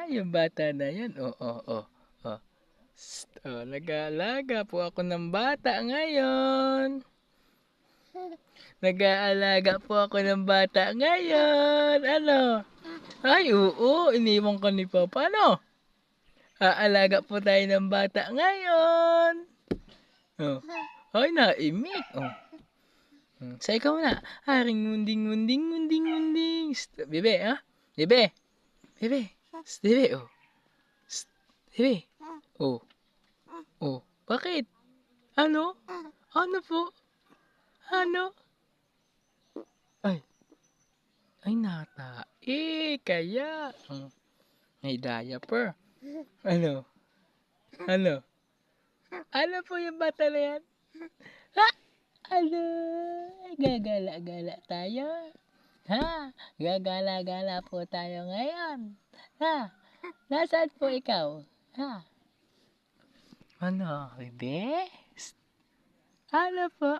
Yung bata na yan. Oh. Nag-aalaga po ako ng bata ngayon. Nag-aalaga po ako ng bata ngayon. Ano? Ay, oo. Iniwan ka ni Papa, ano? Aalaga po tayo ng bata ngayon. Oh. Ay, naimik. Oh. Sa ikaw na. Haring munding. Bebe, ha? Bebe. Bebe. Bebe, oh. Bebe. Oh. Oh. Bakit? Ano? Ano po? Ano? Ay. Ay, kaya. May diaper. Ano? Ano? Ano po yung bata na yan? Ha? Ano? Gagala-gala tayo. Ha? Gagala-gala po tayo ngayon. Ha? Nasaan po ikaw? Ha? Ano, bebe? Ano po?